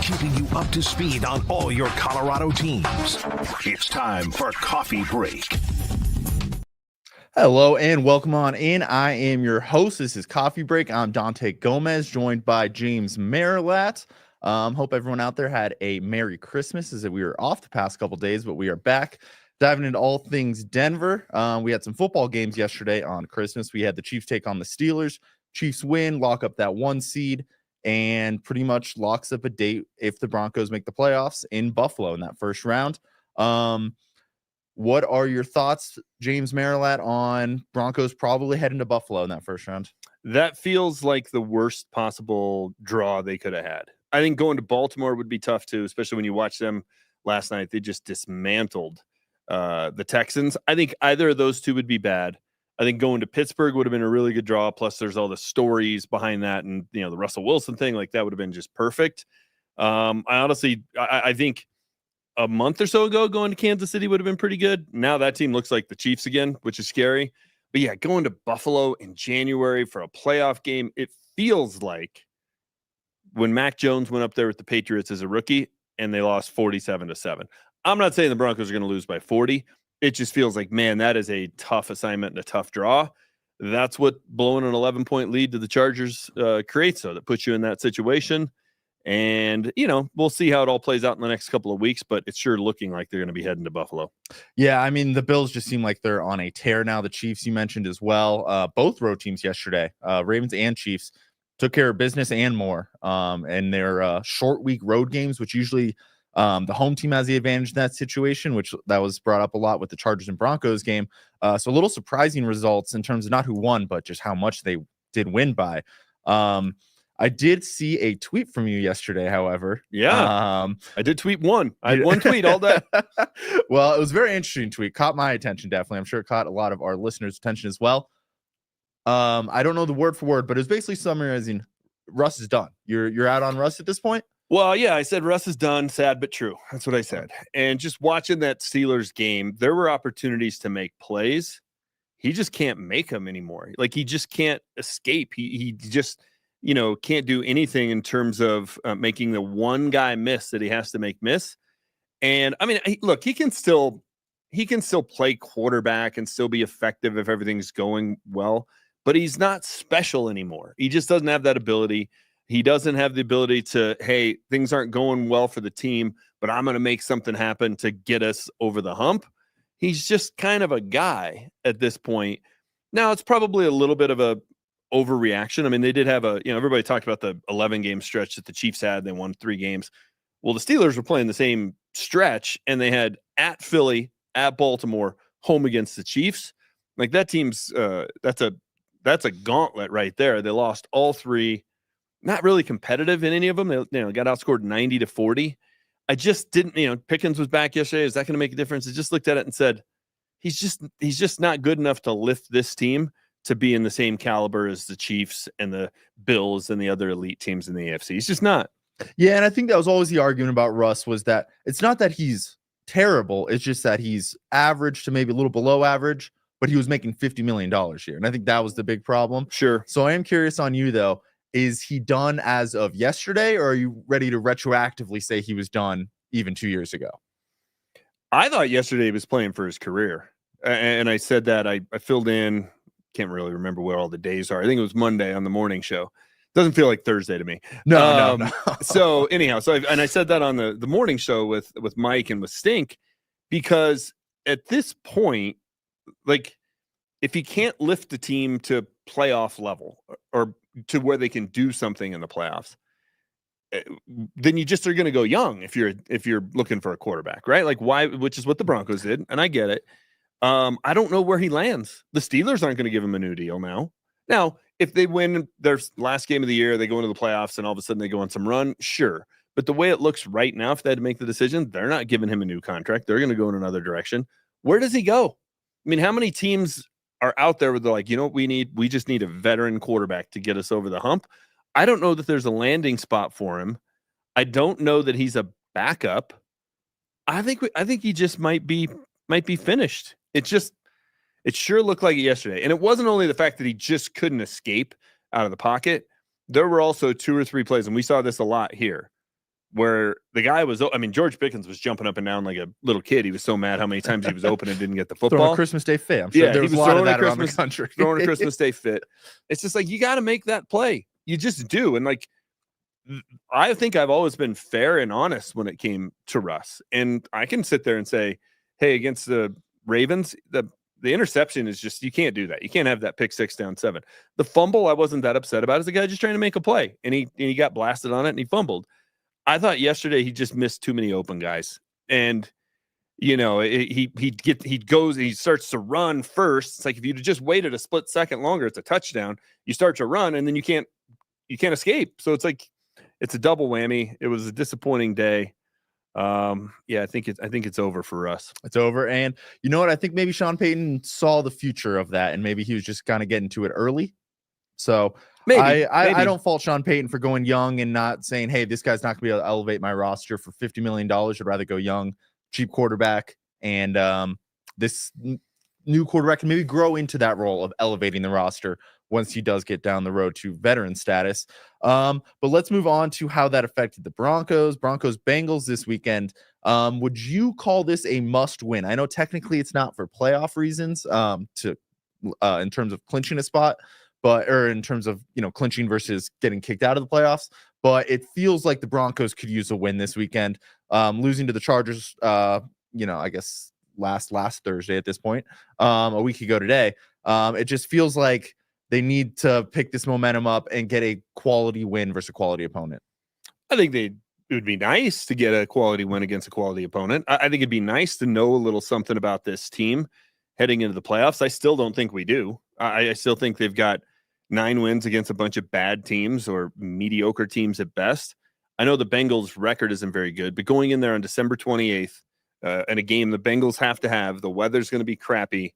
keeping you up to speed on all your Colorado teams. It's time for Coffee Break. Hello and welcome on in. I am your host. This is Coffee Break. I'm Dante Gomez, joined by James Marilat. Hope everyone out there had a Merry Christmas, as we were off the past couple days, but we are back diving into all things Denver. We had some football games yesterday on Christmas. We had the Chiefs take on the Steelers. Chiefs win, lock up that 1 seed, and pretty much locks up a date if the Broncos make the playoffs in Buffalo in that first round. What are your thoughts, James Marilat, on Broncos probably heading to Buffalo in that first round? That feels like the worst possible draw they could have had. I think going to Baltimore would be tough too, especially when you watch them last night. They just dismantled the Texans. I think either of those two would be bad. I think going to Pittsburgh would have been a really good draw. Plus, there's all the stories behind that, and the Russell Wilson thing, like that would have been just perfect. I think a month or so ago, going to Kansas City would have been pretty good. Now that team looks like the Chiefs again, which is scary. But yeah, going to Buffalo in January for a playoff game, it feels like when Mac Jones went up there with the Patriots as a rookie and they lost 47-7. I'm not saying the Broncos are going to lose by 40. It just feels like, man, that is a tough assignment and a tough draw. That's what blowing an 11-point lead to the Chargers creates, so that puts you in that situation. And, we'll see how it all plays out in the next couple of weeks, but it's sure looking like they're going to be heading to Buffalo. Yeah, I mean, the Bills just seem like they're on a tear now. The Chiefs you mentioned as well. Both road teams yesterday, Ravens and Chiefs, took care of business and more. And their short week road games, which usually the home team has the advantage in that situation, which that was brought up a lot with the Chargers and Broncos game. So a little surprising results in terms of not who won, but just how much they did win by. I did see a tweet from you yesterday, however. Yeah, I did tweet one. I had one tweet all day. Well, it was a very interesting tweet. Caught my attention, definitely. I'm sure it caught a lot of our listeners' attention as well. I don't know the word for word, but it was basically summarizing Russ is done. You're out on Russ at this point? Well, yeah, I said Russ is done. Sad but true. That's what I said. And just watching that Steelers game, there were opportunities to make plays. He just can't make them anymore. Like, he just can't escape. He just can't do anything in terms of making the one guy miss that he has to make miss. And I mean, look, he can still play quarterback and still be effective if everything's going well, but he's not special anymore. He just doesn't have that ability. He doesn't have the ability to, hey, things aren't going well for the team, but I'm going to make something happen to get us over the hump. He's just kind of a guy at this point. Now, it's probably a little bit of a overreaction. I mean, they did have everybody talked about the 11-game stretch that the Chiefs had. They won 3 games. Well, the Steelers were playing the same stretch, and they had at Philly, at Baltimore, home against the Chiefs. Like, that team's that's a gauntlet right there. They lost all 3, not really competitive in any of them. They got outscored 90-40. I just didn't, Pickens was back yesterday. Is that going to make a difference? I just looked at it and said, he's just not good enough to lift this team to be in the same caliber as the Chiefs and the Bills and the other elite teams in the AFC. He's just not. Yeah, and I think that was always the argument about Russ, was that it's not that he's terrible. It's just that he's average to maybe a little below average, but he was making $50 million here. And I think that was the big problem. Sure. So I am curious on you, though. Is he done as of yesterday, or are you ready to retroactively say he was done even 2 years ago? I thought yesterday he was playing for his career. And I said that I filled in. Can't really remember where all the days are. I think it was Monday on the morning show. Doesn't feel like Thursday to me. No. So anyhow, I said that on the morning show with Mike and with Stink, because at this point, like, if he can't lift the team to playoff level or to where they can do something in the playoffs, then you just are going to go young if you're looking for a quarterback, right? Like, why? Which is what the Broncos did, and I get it. I don't know where he lands. The Steelers aren't going to give him a new deal now. Now, if they win their last game of the year, they go into the playoffs, and all of a sudden they go on some run, sure. But the way it looks right now, if they had to make the decision, they're not giving him a new contract. They're going to go in another direction. Where does he go? I mean, how many teams are out there where they're like, what we need? We just need a veteran quarterback to get us over the hump. I don't know that there's a landing spot for him. I don't know that he's a backup. I think he just might be finished. It sure looked like it yesterday. And it wasn't only the fact that he just couldn't escape out of the pocket. There were also 2 or 3 plays, and we saw this a lot here, where the guy was, I mean, George Pickens was jumping up and down like a little kid. He was so mad how many times he was open and didn't get the football. Throwing a Christmas Day fit. I'm sure there was a lot of that around the country. Throwing a Christmas Day fit. It's just like, you got to make that play. You just do. And like, I think I've always been fair and honest when it came to Russ. And I can sit there and say, hey, against the Ravens, the interception is just, you can't do that. You can't have that pick 6 down 7. The fumble I wasn't that upset about. Is the guy just trying to make a play, and he got blasted on it and he fumbled. I thought yesterday he just missed too many open guys, and he goes and he starts to run first. It's like, if you'd just waited a split second longer, it's a touchdown. You start to run and then you can't escape. So it's like, it's a double whammy. It was a disappointing day. I think it's over for us. It's over. And you know what? I think maybe Sean Payton saw the future of that, and maybe he was just kind of getting to it early. So maybe. I don't fault Sean Payton for going young and not saying, hey, this guy's not gonna be able to elevate my roster for $50 million. I'd rather go young, cheap quarterback. And this new quarterback can maybe grow into that role of elevating the roster once he does get down the road to veteran status. But let's move on to how that affected the Broncos Bengals this weekend. Would you call this a must win? I know technically it's not for playoff reasons, in terms of clinching a spot, or in terms of, clinching versus getting kicked out of the playoffs, but it feels like the Broncos could use a win this weekend. Losing to the Chargers, I guess last Thursday at this point, a week ago today. It just feels like they need to pick this momentum up and get a quality win versus a quality opponent. I think it would be nice to get a quality win against a quality opponent. I think it'd be nice to know a little something about this team heading into the playoffs. I still don't think we do. I still think they've got 9 wins against a bunch of bad teams or mediocre teams at best. I know the Bengals' record isn't very good, but going in there on December 28th in a game the Bengals have to have, the weather's going to be crappy.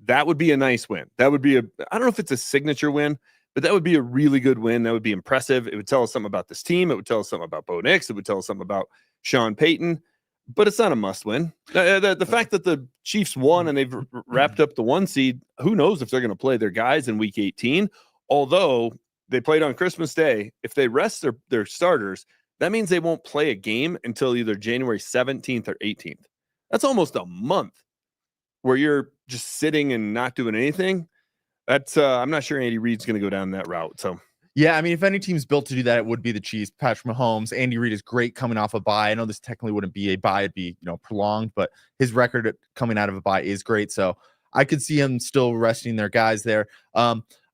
That would be a nice win. That would be I don't know if it's a signature win, but that would be a really good win. That would be impressive. It would tell us something about this team. It would tell us something about Bo Nix. It would tell us something about Sean Payton, but it's not a must win. The fact that the Chiefs won and they've wrapped up the 1 seed, who knows if they're going to play their guys in week 18, although they played on Christmas Day. If they rest their starters, that means they won't play a game until either January 17th or 18th. That's almost a month where you're just sitting and not doing anything. That's I'm not sure Andy Reid's going to go down that route. So yeah, I mean, if any team's built to do that, it would be the Chiefs. Patrick Mahomes, Andy Reid is great coming off a bye. I know this technically wouldn't be a bye; it'd be prolonged, but his record coming out of a bye is great. So I could see him still resting their guys there.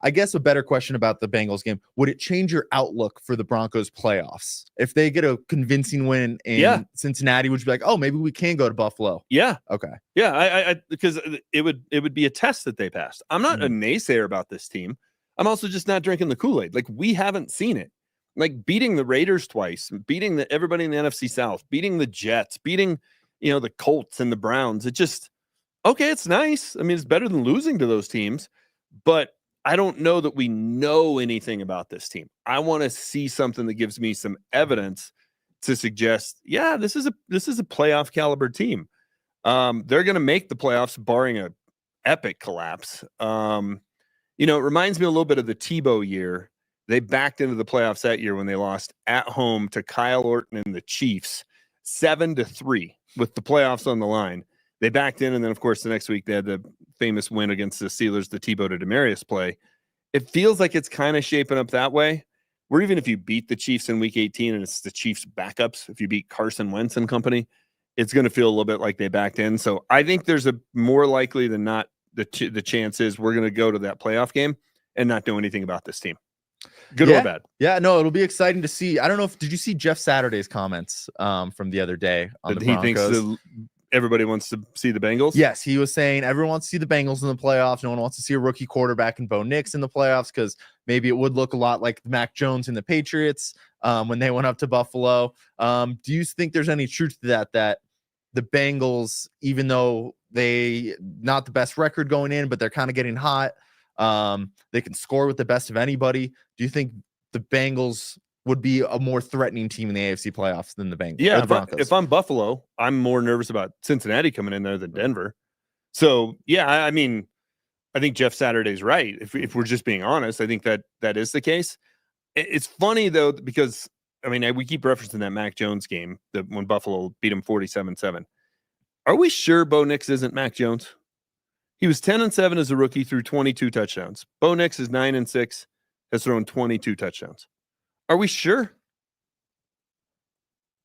I guess a better question about the Bengals game: would it change your outlook for the Broncos playoffs if they get a convincing win in Cincinnati? Would you be like, oh, maybe we can go to Buffalo? Yeah. Okay. Yeah. I because it would be a test that they passed. I'm not a naysayer about this team. I'm also just not drinking the Kool-Aid. Like, we haven't seen it. Like, beating the Raiders twice, beating everybody in the NFC South, beating the Jets, beating the Colts and the Browns. It just, okay, it's nice. I mean, it's better than losing to those teams, but I don't know that we know anything about this team. I want to see something that gives me some evidence to suggest, yeah, this is a playoff caliber team. They're going to make the playoffs barring a epic collapse. It reminds me a little bit of the Tebow year. They backed into the playoffs that year when they lost at home to Kyle Orton and the Chiefs 7-3 with the playoffs on the line. They backed in, and then, of course, the next week they had the famous win against the Steelers, the Tebow to Demaryius play. It feels like it's kind of shaping up that way, where even if you beat the Chiefs in week 18 and it's the Chiefs' backups, if you beat Carson Wentz and company, it's going to feel a little bit like they backed in. So I think there's a more likely than not the chance is we're going to go to that playoff game and not do anything about this team. Good or bad. Yeah, no, it'll be exciting to see. I don't know did you see Jeff Saturday's comments from the other day on the Broncos? He thinks everybody wants to see the Bengals? Yes, he was saying everyone wants to see the Bengals in the playoffs. No one wants to see a rookie quarterback and Bo Nix in the playoffs because maybe it would look a lot like Mac Jones and the Patriots when they went up to Buffalo. Do you think there's any truth to that the Bengals, even though they not the best record going in, but they're kind of getting hot, they can score with the best of anybody? Do you think the Bengals would be a more threatening team in the AFC playoffs than the Bengals? Yeah, the Broncos? If I'm Buffalo, I'm more nervous about Cincinnati coming in there than Denver. So, yeah, I mean, I think Jeff Saturday's right. If we're just being honest, I think that is the case. It's funny, though, because I mean, we keep referencing that Mac Jones game when Buffalo beat him 47-7. Are we sure Bo Nix isn't Mac Jones? He was 10-7 as a rookie, threw 22 touchdowns. Bo Nix is 9-6, has thrown 22 touchdowns. Are we sure?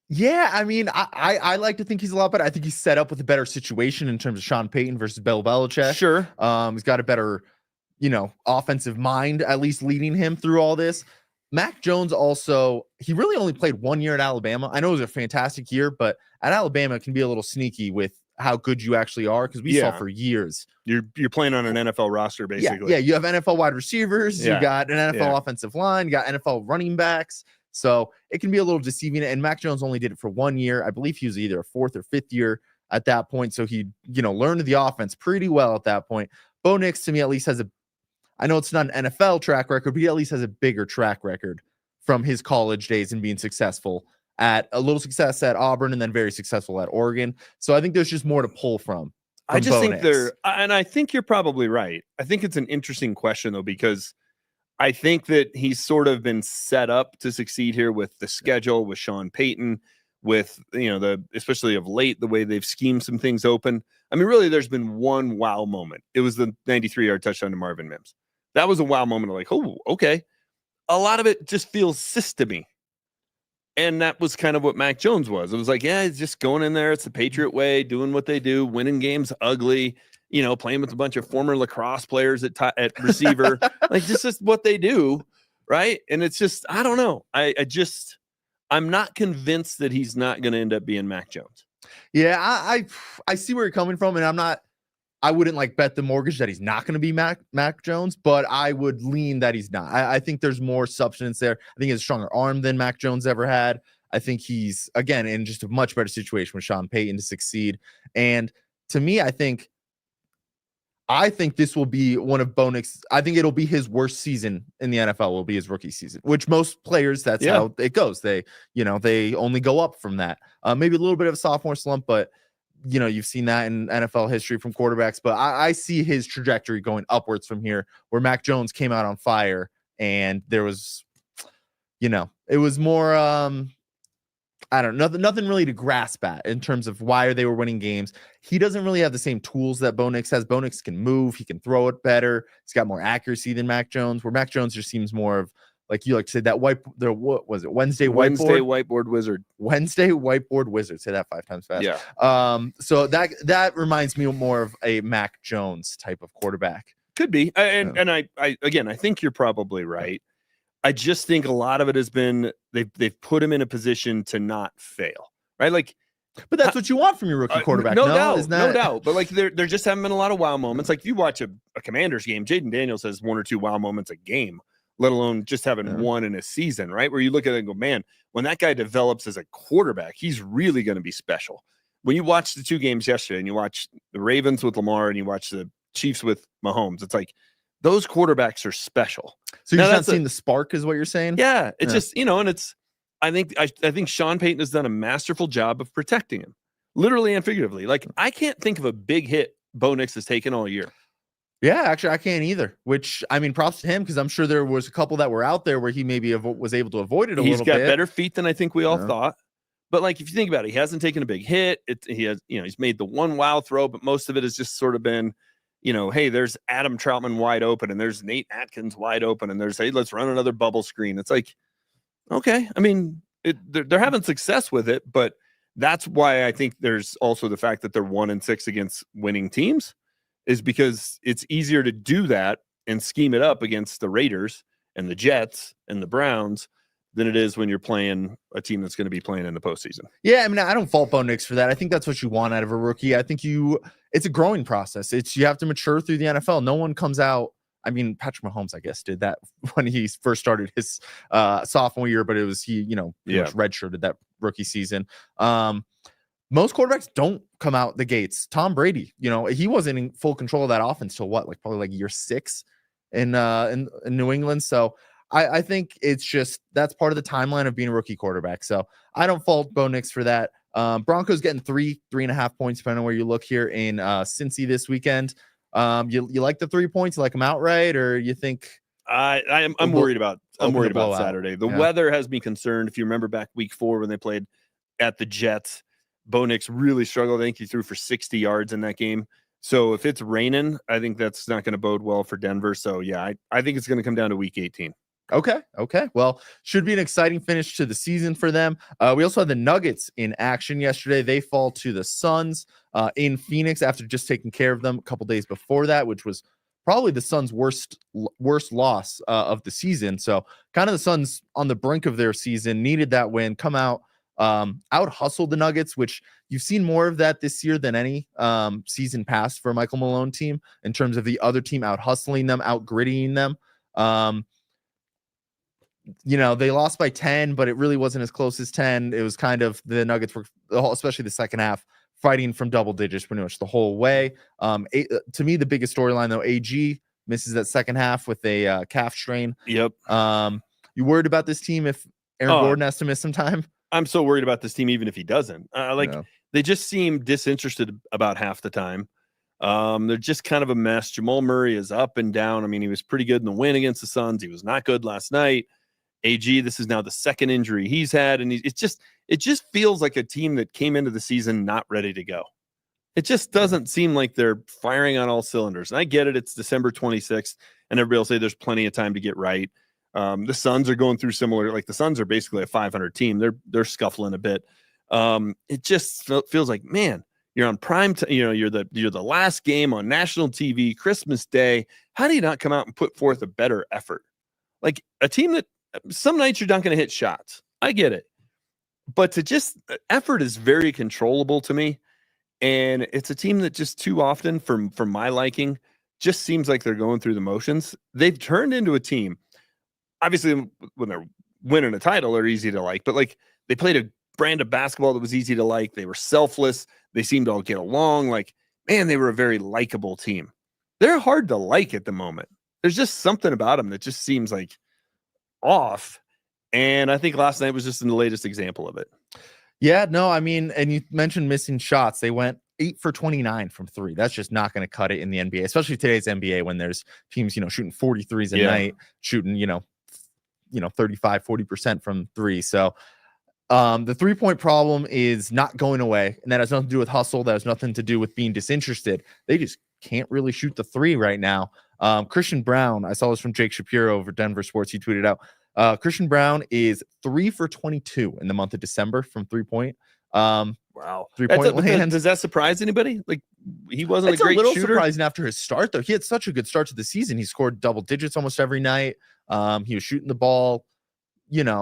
Yeah, I mean, I like to think he's a lot better. I think he's set up with a better situation in terms of Sean Payton versus Bill Belichick. Sure. He's got a better, offensive mind, at least leading him through all this. Mac Jones also, he really only played 1 year at Alabama. I know it was a fantastic year, but at Alabama, it can be a little sneaky with how good you actually are, because we saw for years. You're playing on an NFL roster, basically. Yeah, you have NFL wide receivers, you got an NFL offensive line, you got NFL running backs. So it can be a little deceiving. And Mac Jones only did it for 1 year. I believe he was either a fourth or fifth year at that point. So he, learned the offense pretty well at that point. Bo Nix, to me, at least has I know it's not an NFL track record, but he at least has a bigger track record from his college days and being successful at a little success at Auburn and then very successful at Oregon. So I think there's just more to pull from I just Bo think Nix. and I think you're probably right. I think it's an interesting question, though, because I think that he's sort of been set up to succeed here with the schedule, with Sean Payton, with, especially of late, the way they've schemed some things open. I mean, really, there's been one wow moment. It was the 93-yard touchdown to Marvin Mims. That was a wow moment of like, oh, okay. A lot of it just feels systemy. And that was kind of what Mac Jones was. It was like, yeah, he's just going in there. It's the Patriot way, doing what they do, winning games ugly, playing with a bunch of former lacrosse players at receiver. Like, this is what they do, right? And it's just, I don't know. I'm not convinced that he's not going to end up being Mac Jones. Yeah, I see where you're coming from, and I wouldn't bet the mortgage that he's not going to be Mac Jones, but I would lean that he's not. I think there's more substance there. I think he has a stronger arm than Mac Jones ever had. I think he's, again, in just a much better situation with Sean Payton to succeed. And to me, I think this will be one of Bo Nix. I think it'll be his worst season in the NFL will be his rookie season, which most players, that's how it goes. They only go up from that. Maybe a little bit of a sophomore slump, but you've seen that in NFL history from quarterbacks. But I see his trajectory going upwards from here, where Mac Jones came out on fire and there was, it was more, I don't know, nothing really to grasp at in terms of why they were winning games. He doesn't really have the same tools that Bo Nix has. Bo Nix can move. He can throw it better. He's got more accuracy than Mac Jones, where Mac Jones just seems more of, like you like to say, that what was it? Wednesday whiteboard wizard. Wednesday whiteboard wizard. Say that 5 times fast. Yeah. So that reminds me more of a Mac Jones type of quarterback. Could be. And I think you're probably right. I just think a lot of it has been they've put him in a position to not fail, right? Like, but that's what you want from your rookie quarterback. No doubt. But like, there just haven't been a lot of wow moments. Like, if you watch a Commanders game, Jaden Daniels has 1 or 2 wow moments a game, let alone just having one in a season, right? Where you look at it and go, man, when that guy develops as a quarterback, he's really going to be special. When you watch the 2 games yesterday and you watch the Ravens with Lamar and you watch the Chiefs with Mahomes, it's like, those quarterbacks are special. So you're not seeing the spark, is what you're saying? Yeah, it's just, and it's, I think Sean Payton has done a masterful job of protecting him, literally and figuratively. Like, I can't think of a big hit Bo Nix has taken all year. Yeah, actually, I can't either, which, I mean, props to him, because I'm sure there was a couple that were out there where he maybe was able to avoid it a little bit. He's got better feet than I think we all thought. But like, if you think about it, he hasn't taken a big hit. He has, he's made the one wow throw, but most of it has just sort of been, hey, there's Adam Troutman wide open, and there's Nate Atkins wide open, and there's, hey, let's run another bubble screen. It's like, okay. I mean, they're having success with it, but that's why I think there's also the fact that they're 1-6 against winning teams, is because it's easier to do that and scheme it up against the Raiders and the Jets and the Browns than it is when you're playing a team that's going to be playing in the postseason. Yeah, I mean, I don't fault Bo Nix for that. I think that's what you want out of a rookie. I think it's a growing process. You have to mature through the NFL. No one comes out. I mean, Patrick Mahomes, I guess, did that when he first started his sophomore year, but it was pretty much redshirted that rookie season. Most quarterbacks don't come out the gates. Tom Brady, he wasn't in full control of that offense till probably year 6 in New England. So I think it's just, that's part of the timeline of being a rookie quarterback. So I don't fault Bo Nix for that. Broncos getting 3.5 points, depending on where you look here in Cincy this weekend. You like the 3 points? You like them outright, or you think? I'm worried about I'm open worried to blow about out. Saturday. The Yeah. weather has me concerned. If you remember back week 4 when they played at the Jets, Bo Nix really struggled. I think he threw for 60 yards in that game. So if it's raining, I think that's not going to bode well for Denver. So yeah, I think it's going to come down to week 18. Okay. Well, should be an exciting finish to the season for them. We also had the Nuggets in action yesterday. They fall to the Suns in Phoenix after just taking care of them a couple days before that, which was probably the Suns' worst loss of the season. So kind of the Suns on the brink of their season, needed that win, come out hustle the Nuggets, which you've seen more of that this year than any season past for a Michael Malone team in terms of the other team out hustling them, out grittying them. They lost by 10, but it really wasn't as close as 10. It was kind of the Nuggets were, especially the second half, fighting from double digits pretty much the whole way. To me, the biggest storyline, though, AG misses that second half with a calf strain. Yep. You worried about this team if Aaron Gordon has to miss some time? I'm so worried about this team, even if he doesn't. They just seem disinterested about half the time. They're just kind of a mess. Jamal Murray is up and down. I mean, he was pretty good in the win against the Suns. He was not good last night. AG, this is now the second injury he's had, and it just feels like a team that came into the season not ready to go. It just doesn't seem like they're firing on all cylinders. And I get it; it's December 26th, and everybody will say there's plenty of time to get right. The Suns are going through similar. Like the Suns are basically a 500 team. They're scuffling a bit. It just feels like, man, you're on prime. You're the last game on national TV, Christmas Day. How do you not come out and put forth a better effort? Like a team that. Some nights you're not going to hit shots. I get it. But effort is very controllable to me. And it's a team that just too often, for my liking, just seems like they're going through the motions. They've turned into a team. Obviously, when they're winning a title, they're easy to like. But like they played a brand of basketball that was easy to like. They were selfless. They seemed to all get along. Like, man, they were a very likable team. They're hard to like at the moment. There's just something about them that just seems like off, and I think last night was just the latest example of it. Yeah, no, I mean, and you mentioned missing shots. They went 8 for 29 from 3. That's just not going to cut it in the NBA, especially today's NBA when there's teams, shooting 43s a night, shooting, 35, 40% from 3. So the 3-point problem is not going away, and that has nothing to do with hustle. That has nothing to do with being disinterested. They just can't really shoot the 3 right now. Christian Brown, I saw this from Jake Shapiro over Denver Sports. He tweeted out, Christian Brown is 3 for 22 in the month of December from 3-point. Wow. 3-point land. Does that surprise anybody? Like he wasn't It's a great little shooter. Surprising after his start, though. He had such a good start to the season. He scored double digits almost every night. He was shooting the ball, at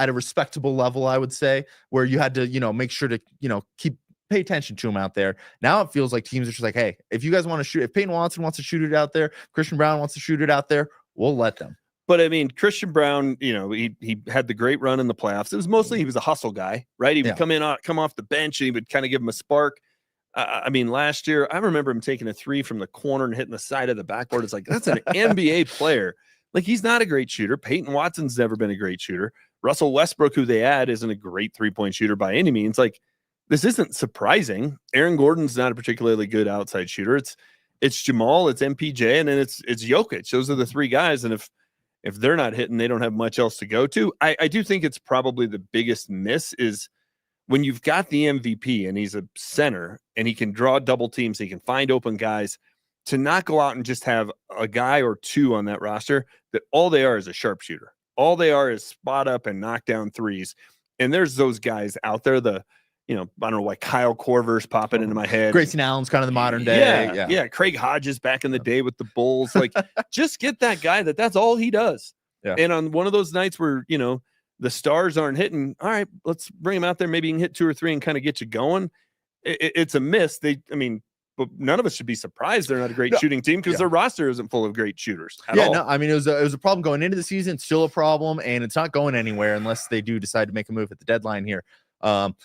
a respectable level, I would say, where you had to, make sure to, pay attention to him out there. Now it feels like teams are just like, hey, if you guys want to shoot, if Peyton Watson wants to shoot it out there, Christian Brown wants to shoot it out there, we'll let them. But I mean, Christian Brown, he had the great run in the playoffs. It was mostly he was a hustle guy, right? He would come off the bench and he would kind of give him a spark. I mean, last year, I remember him taking a 3 from the corner and hitting the side of the backboard. It's like, that's an NBA player. Like, he's not a great shooter. Peyton Watson's never been a great shooter. Russell Westbrook, who they add, isn't a great 3-point shooter by any means. Like, this isn't surprising. Aaron Gordon's not a particularly good outside shooter. It's Jamal, it's MPJ, and then it's Jokic. Those are the 3 guys. And if they're not hitting, they don't have much else to go to. I do think it's probably the biggest miss is when you've got the MVP and he's a center and he can draw double teams, he can find open guys, to not go out and just have a guy or 2 on that roster that all they are is a sharpshooter. All they are is spot up and knock down 3s. And there's those guys out there, I don't know why Kyle Korver's popping into my head. Grayson Allen's kind of the modern day. Yeah. Craig Hodges back in the day with the Bulls. Like, just get that guy that's all he does. Yeah. And on one of those nights where, the stars aren't hitting, all right, let's bring him out there. Maybe you can hit 2 or 3 and kind of get you going. It's a miss. But none of us should be surprised they're not a great shooting team because their roster isn't full of great shooters at all. No, I mean, it was a problem going into the season. It's still a problem, and it's not going anywhere unless they do decide to make a move at the deadline here.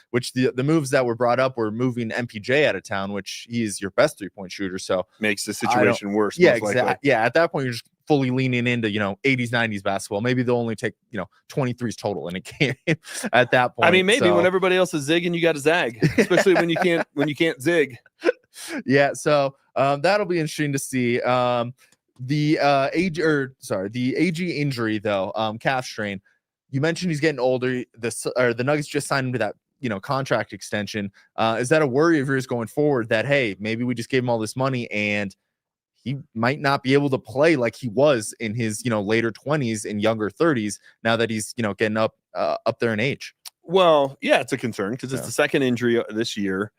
Which the moves that were brought up were moving MPJ out of town, which he is your best 3-point shooter. So makes the situation worse. Yeah, exactly. Yeah, at that point, you're just fully leaning into, 80s, 90s basketball. Maybe they'll only take, 23s total in a game at that point. I mean, maybe when everybody else is zigging, you got to zag, especially when you can't zig. Yeah. So that'll be interesting to see. The the AG injury though, calf strain. You mentioned he's getting older. The Nuggets just signed him to that contract extension. Is that a worry of yours going forward? That hey, maybe we just gave him all this money and he might not be able to play like he was in his later 20s and younger 30s. Now that he's getting up there in age. Well, yeah, it's a concern because it's the second injury this year.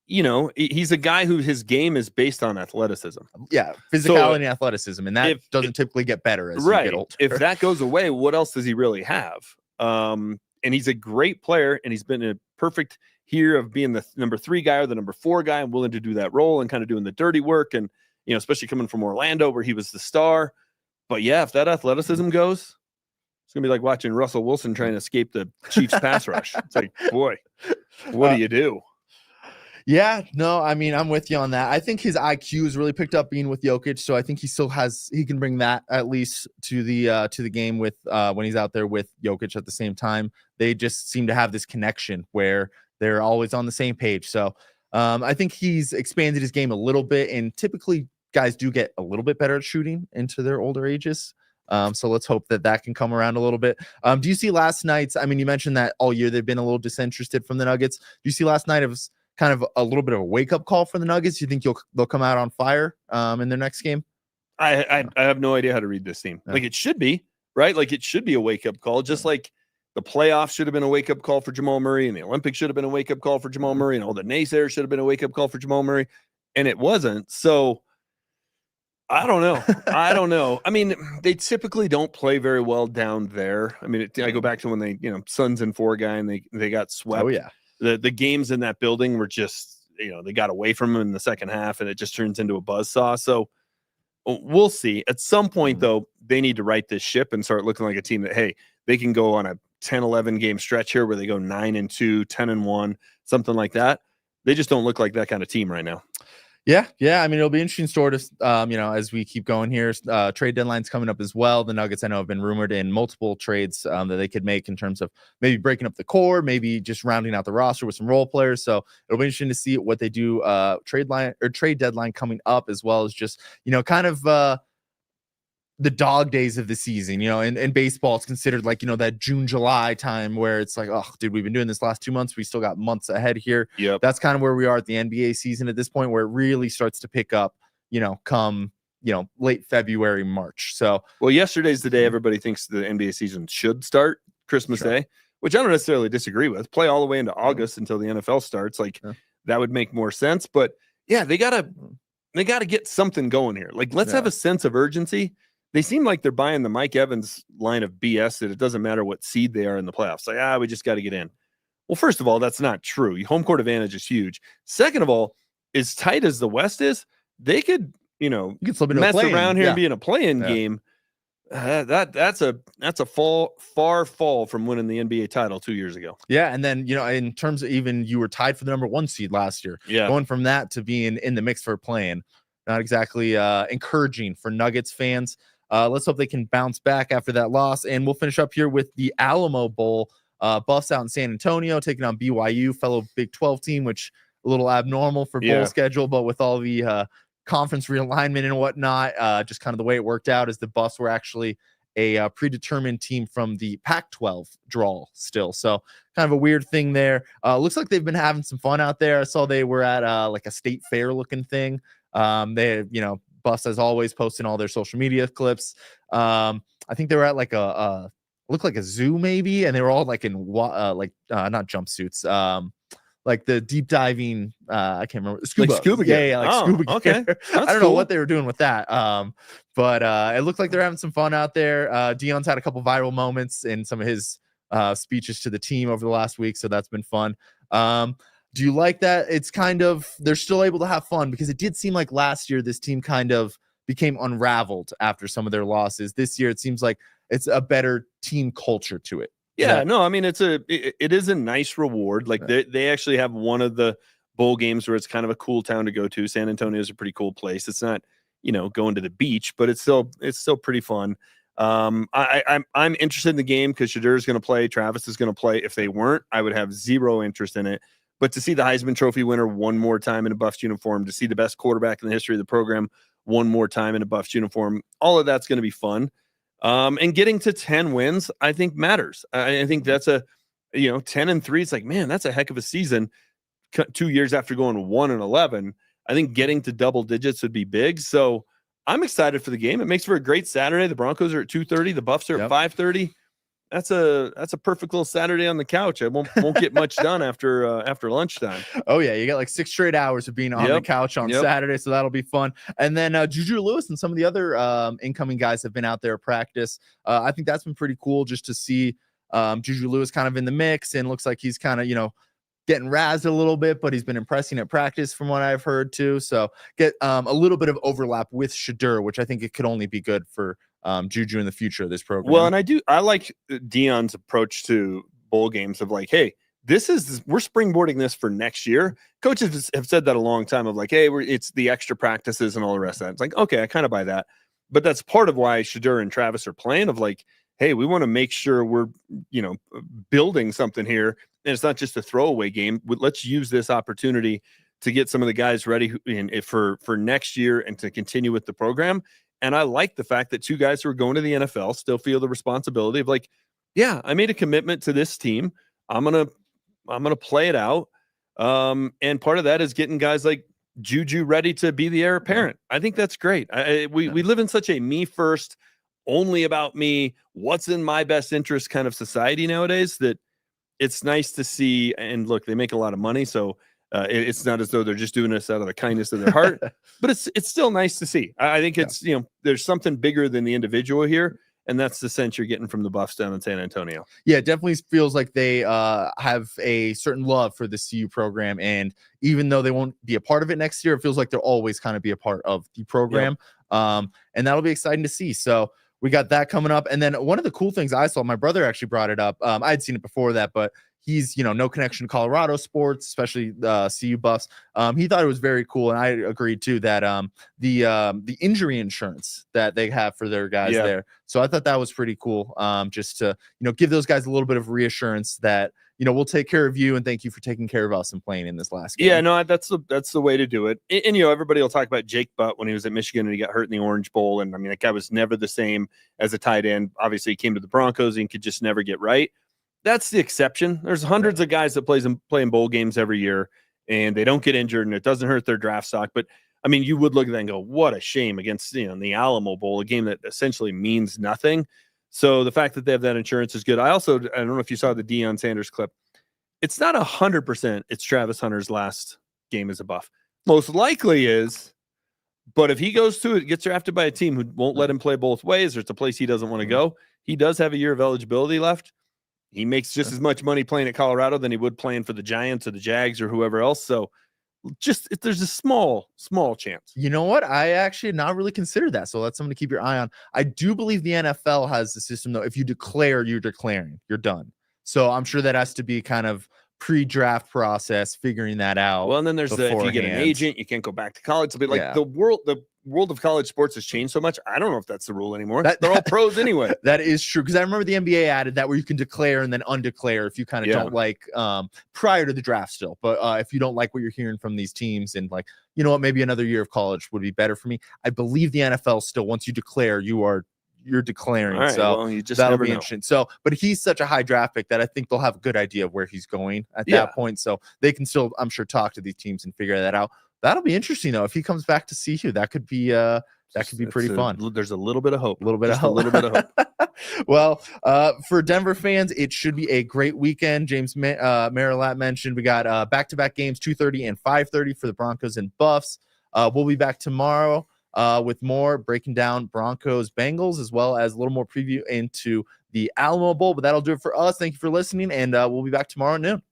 He's a guy who his game is based on athleticism. Yeah, physicality and athleticism, and that doesn't typically get better as you get older. If that goes away, what else does he really have? And he's a great player, and he's been a perfect here of being the number 3 guy or the number 4 guy and willing to do that role and kind of doing the dirty work, and especially coming from Orlando where he was the star. But yeah, if that athleticism goes, it's gonna be like watching Russell Wilson trying to escape the Chiefs pass rush. It's like, boy, what do you do? Yeah, no, I mean, I'm with you on that. I think his IQ has really picked up being with Jokic, so I think he can bring that at least to the game with when he's out there with Jokic at the same time. They just seem to have this connection where they're always on the same page. So I think he's expanded his game a little bit, and typically guys do get a little bit better at shooting into their older ages. So let's hope that can come around a little bit. Do you see last night's? I mean, you mentioned that all year they've been a little disinterested from the Nuggets. Do you see last night it was kind of a little bit of a wake-up call for the Nuggets? You think they'll come out on fire in their next game? I have no idea how to read this team. Like it should be, right? Like it should be a wake-up call, just like the playoffs should have been a wake-up call for Jamal Murray, and the Olympics should have been a wake-up call for Jamal Murray, and all the naysayers should have been a wake-up call for Jamal Murray, and it wasn't. So I don't know. I mean, they typically don't play very well down there. I mean, I go back to when they, Suns and 4 guy, and they got swept. Oh yeah. The games in that building were just, they got away from them in the second half, and it just turns into a buzzsaw. So we'll see. At some point, though, they need to right this ship and start looking like a team that, hey, they can go on a 10-11 game stretch here where they go 9-2, 10-1, something like that. They just don't look like that kind of team right now. Yeah. I mean, it'll be interesting story to, as we keep going here. Trade deadline's coming up as well. The Nuggets, I know, have been rumored in multiple trades that they could make in terms of maybe breaking up the core, maybe just rounding out the roster with some role players. So it'll be interesting to see what they do. Trade deadline coming up, as well as just kind of the dog days of the season. In baseball, it's considered like that June, July time where it's like, oh, dude, we've been doing this last 2 months. We still got months ahead here. Yep. That's kind of where we are at the NBA season at this point, where it really starts to pick up, come late February, March. So, well, yesterday's the day everybody thinks the NBA season should start, Christmas Day, which I don't necessarily disagree with. Play all the way into August until the NFL starts. Like that would make more sense. But yeah, they gotta get something going here. Like, let's have a sense of urgency. They seem like they're buying the Mike Evans line of BS that it doesn't matter what seed they are in the playoffs. Like, we just got to get in. Well, first of all, that's not true. Home court advantage is huge. Second of all, as tight as the West is, they could, mess around here and be in a play-in game. That's a far fall from winning the NBA title 2 years ago. Yeah, and then in terms of even you were tied for the number 1 seed last year. Yeah, going from that to being in the mix for play-in, not exactly encouraging for Nuggets fans. Let's hope they can bounce back after that loss. And we'll finish up here with the Alamo Bowl. Buffs out in San Antonio taking on BYU, fellow Big 12 team, which a little abnormal for bowl schedule, but with all the conference realignment and whatnot, just kind of the way it worked out is the Buffs were actually a predetermined team from the Pac-12 draw still. So kind of a weird thing there. Looks like they've been having some fun out there. I saw they were at like a state fair looking thing. They, Buffs, as always, posting all their social media clips. I think they were at like looked like a zoo maybe, and they were all like in not jumpsuits, like the deep diving. I can't remember, scuba gear. Yeah, like scuba gear. Okay. I don't know what they were doing with that. But it looked like they're having some fun out there. Deion's had a couple viral moments in some of his speeches to the team over the last week, so that's been fun. Do you like that? It's kind of, they're still able to have fun, because it did seem like last year this team kind of became unraveled after some of their losses. This year, it seems like it's a better team culture to it. Yeah, no, I mean, it is a nice reward. Like they actually have one of the bowl games where it's kind of a cool town to go to. San Antonio is a pretty cool place. It's not, going to the beach, but it's still pretty fun. I'm interested in the game because Shadur is going to play. Travis is going to play. If they weren't, I would have zero interest in it. But to see the Heisman Trophy winner one more time in a Buffs uniform, to see the best quarterback in the history of the program one more time in a Buffs uniform. All of that's going to be fun. And getting to 10 wins, I think matters. I think that's 10-3. It's like, man, that's a heck of a season. 2 years after going 1-11, I think getting to double digits would be big. So I'm excited for the game. It makes for a great Saturday. The Broncos are at 2:30. The Buffs are at 5:30. That's a perfect little Saturday on the couch. I won't get much done after lunchtime. Oh yeah, you got like 6 straight hours of being on the couch on Saturday, so that'll be fun. And then Juju Lewis and some of the other incoming guys have been out there at practice. I think that's been pretty cool just to see Juju Lewis kind of in the mix, and looks like he's kind of getting razzed a little bit, but he's been impressing at practice from what I've heard too. So get a little bit of overlap with Shedeur, which I think it could only be good for Juju in the future of this program. Well, and I like Deion's approach to bowl games of like, hey, we're springboarding this for next year. Coaches have said that a long time of like, hey, it's the extra practices and all the rest of that. It's like, okay, I kind of buy that. But that's part of why Shedeur and Travis are playing of like, hey, we want to make sure we're, building something here. And it's not just a throwaway game. Let's use this opportunity to get some of the guys ready for next year and to continue with the program. And I like the fact that 2 guys who are going to the NFL still feel the responsibility of like, yeah, I made a commitment to this team. I'm gonna play it out. And part of that is getting guys like Juju ready to be the heir apparent. I think that's great. We live in such a me first, only about me, what's in my best interest kind of society nowadays that it's nice to see. And look, they make a lot of money, so it's not as though they're just doing this out of the kindness of their heart, but it's still nice to see. I think it's, there's something bigger than the individual here. And that's the sense you're getting from the Buffs down in San Antonio. Yeah, it definitely feels like they have a certain love for the CU program. And even though they won't be a part of it next year, it feels like they'll always kind of be a part of the program. Yep. And that'll be exciting to see. So we got that coming up. And then one of the cool things I saw, my brother actually brought it up. I had seen it before that, but he's, no connection to Colorado sports, especially CU Buffs. He thought it was very cool, and I agreed too that the injury insurance that they have for their guys there. So I thought that was pretty cool, just to give those guys a little bit of reassurance that we'll take care of you and thank you for taking care of us and playing in this last game. Yeah, no, that's the way to do it. And everybody will talk about Jake Butt when he was at Michigan and he got hurt in the Orange Bowl, and I mean that guy was never the same as a tight end. Obviously, he came to the Broncos and could just never get right. That's the exception. There's hundreds of guys that play in bowl games every year, and they don't get injured, and it doesn't hurt their draft stock. But I mean, you would look at that and go, "What a shame!" Against the Alamo Bowl, a game that essentially means nothing. So the fact that they have that insurance is good. I don't know if you saw the Deion Sanders clip. It's not 100%. It's Travis Hunter's last game as a Buff. Most likely is, but if he goes to it, gets drafted by a team who won't let him play both ways, or it's a place he doesn't want to go, he does have a year of eligibility left. He makes just as much money playing at Colorado than he would playing for the Giants or the Jags or whoever else. So there's a small chance. You know what? I actually had not really considered that. So that's something to keep your eye on. I do believe the NFL has the system, though. If you declare, you're declaring, you're done. So I'm sure that has to be kind of pre-draft process, figuring that out. Well, and then there's if you get an agent, you can't go back to college. So be like the world of college sports has changed so much. I don't know if that's the rule anymore. They're all pros anyway. That is true. Because I remember the NBA added that where you can declare and then undeclare if you kind of don't like prior to the draft still. But if you don't like what you're hearing from these teams and like, maybe another year of college would be better for me. I believe the NFL still, once you declare, you're declaring. Right, so you just that'll never be know. Interesting. So, but he's such a high draft pick that I think they'll have a good idea of where he's going at that point. So they can still, I'm sure, talk to these teams and figure that out. That'll be interesting though. If he comes back to CU, that could be pretty fun. There's a little bit of hope. A little bit of hope. Well, for Denver fans, it should be a great weekend. James Marilat mentioned we got back-to-back games, 2:30 and 5:30 for the Broncos and Buffs. We'll be back tomorrow with more breaking down Broncos Bengals, as well as a little more preview into the Alamo Bowl. But that'll do it for us. Thank you for listening, and we'll be back tomorrow at noon.